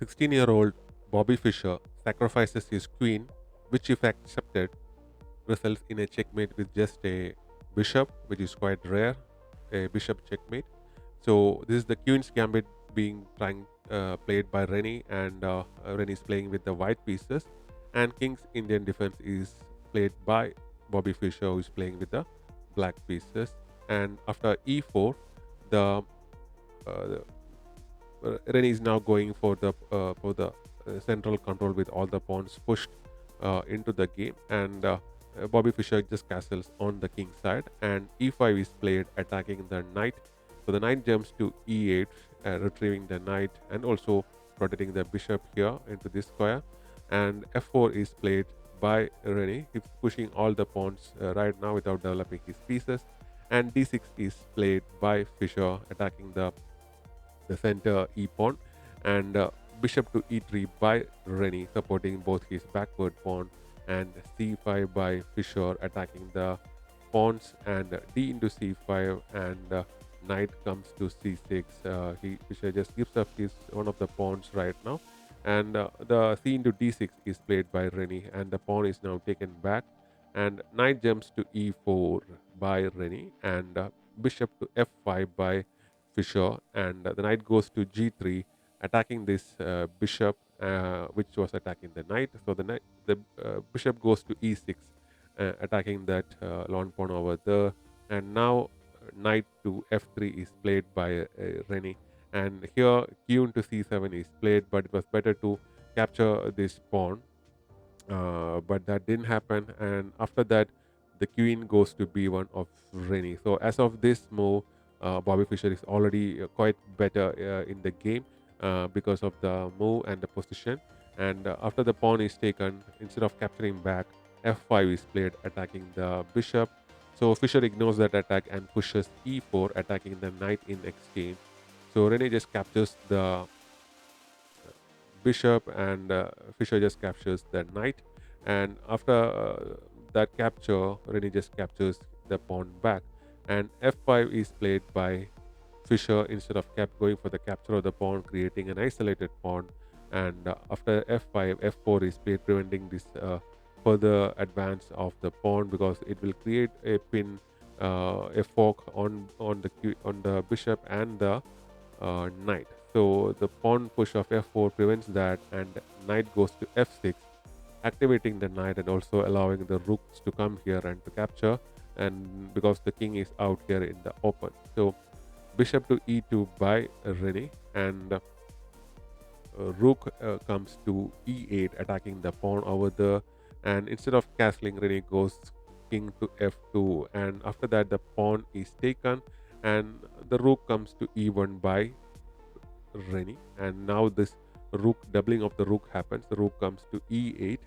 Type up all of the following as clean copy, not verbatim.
16-year-old Bobby Fischer sacrifices his queen, which, if accepted, results in a checkmate with just a bishop, which is quite rare, a bishop checkmate. So this is the queen's gambit being trying played by Rene, and Rene is playing with the white pieces, and king's Indian defense is played by Bobby Fischer, who is playing with the black pieces. And after e4, the Rene is now going for the central control with all the pawns pushed into the game, and Bobby Fischer just castles on the king side, and e5 is played, attacking the knight. So the knight jumps to e8, retrieving the knight and also protecting the bishop here into this square. And f4 is played by Rene. He's pushing all the pawns right now without developing his pieces. And d6 is played by Fischer, attacking the center e pawn, and bishop to e3 by Rene, supporting both his backward pawn, and c5 by Fischer, attacking the pawns, and d into c5, and knight comes to c6. Fischer just gives up his one of the pawns right now, and the c into d6 is played by Rene, and the pawn is now taken back, and knight jumps to e4 by Rene, and bishop to f5 by Fischer, and the knight goes to g3, attacking this bishop, which was attacking the knight. So the bishop goes to e6, attacking that long pawn over there. And now knight to f3 is played by Rene, and here q into c7 is played, but it was better to capture this pawn, but that didn't happen. And after that, the queen goes to b1 of Rene. So as of this move, Bobby Fischer is already quite better in the game because of the move and the position. And after the pawn is taken, instead of capturing back, f5 is played, attacking the bishop. So Fischer ignores that attack and pushes e4, attacking the knight in exchange. So Rene just captures the bishop, and Fischer just captures the knight. And after that capture, Rene just captures the pawn back, and f5 is played by Fischer instead of going for the capture of the pawn, creating an isolated pawn. And after f5, f4 is played, preventing this further advance of the pawn, because it will create a pin, a fork on the bishop and the knight. So the pawn push of f4 prevents that, and knight goes to f6, activating the knight and also allowing the rooks to come here and to capture, and because the king is out here in the open. So bishop to e2 by Rene, and rook comes to e8, attacking the pawn over there. And instead of castling, Rene goes king to f2, and after that the pawn is taken, and the rook comes to e1 by Rene. And now this rook doubling of the rook happens. The rook comes to e8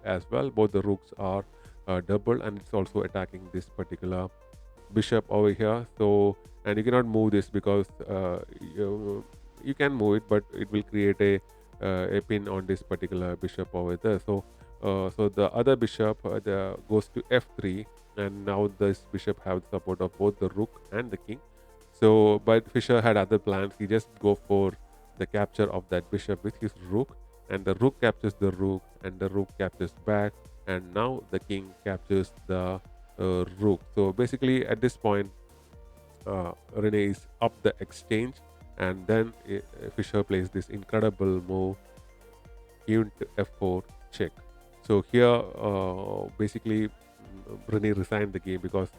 as well. Both the rooks are double, and it's also attacking this particular bishop over here. So, and you cannot move this because you can move it, but it will create a pin on this particular bishop over there. So the other bishop goes to f3, and now this bishop have the support of both the rook and the king. So, but Fischer had other plans. He just go for the capture of that bishop with his rook, and the rook captures the rook, and the rook captures back, and now the king captures the rook. So basically, at this point, Rene is up the exchange, and then Fischer plays this incredible move, q to f4 check. So here, basically, Rene resigned the game, because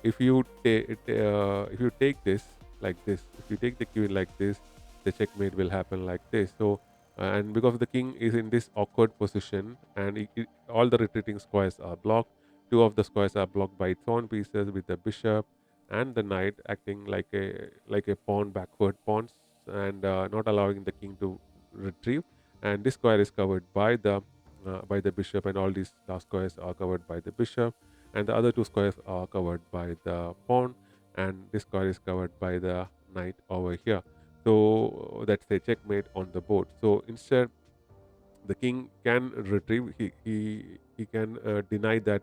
if you take this like this, if you take the queen like this, the checkmate will happen like this. So and because the king is in this awkward position, and all the retreating squares are blocked, two of the squares are blocked by its own pieces, with the bishop and the knight acting like a pawn, backward pawns, and not allowing the king to retrieve. And this square is covered by the bishop, and all these last squares are covered by the bishop, and the other two squares are covered by the pawn, and this square is covered by the knight over here. So that's a checkmate on the board. So instead, the king can retrieve. He can deny that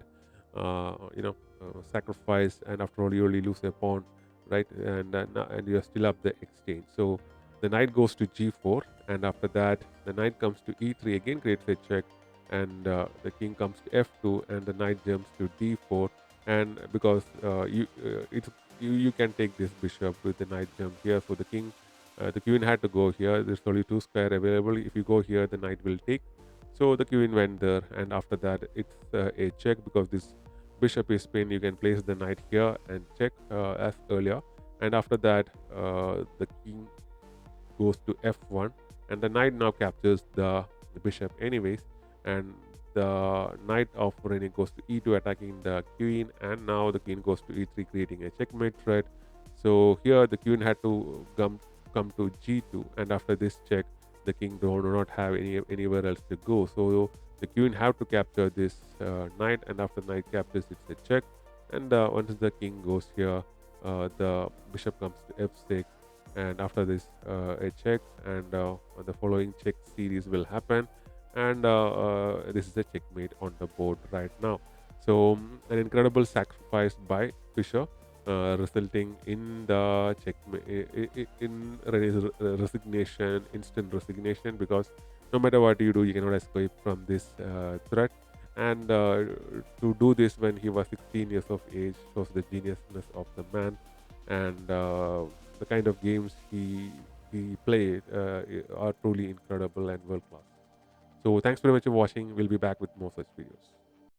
sacrifice, and after all, you only lose a pawn, right? And you're still up the exchange. So the knight goes to g4, and after that the knight comes to e3, again creates a check, and the king comes to f2, and the knight jumps to d4. And because you can take this bishop with the knight jump here, so the queen had to go here. There's only two square available. If you go here, the knight will take. So the queen went there, and after that it's a check. Because this bishop is pinned, you can place the knight here and check as earlier. And after that the king goes to f1, and the knight now captures the bishop anyways. And the knight of Rene goes to e2, attacking the queen, and now the queen goes to e3, creating a checkmate threat. So here the queen had to come to g2, and after this check the king do not have anywhere else to go. So the queen have to capture this knight, and after knight captures, it's a check. And once the king goes here, the bishop comes to f6, and after this a check, and the following check series will happen. And this is a checkmate on the board right now. So an incredible sacrifice by Fischer, resulting in the checkmate, in Rene's resignation, instant resignation, because no matter what you do, you cannot escape from this threat. And to do this when he was 16 years of age shows the geniusness of the man. And the kind of games he played are truly incredible and world class. So thanks very much for watching. We'll be back with more such videos.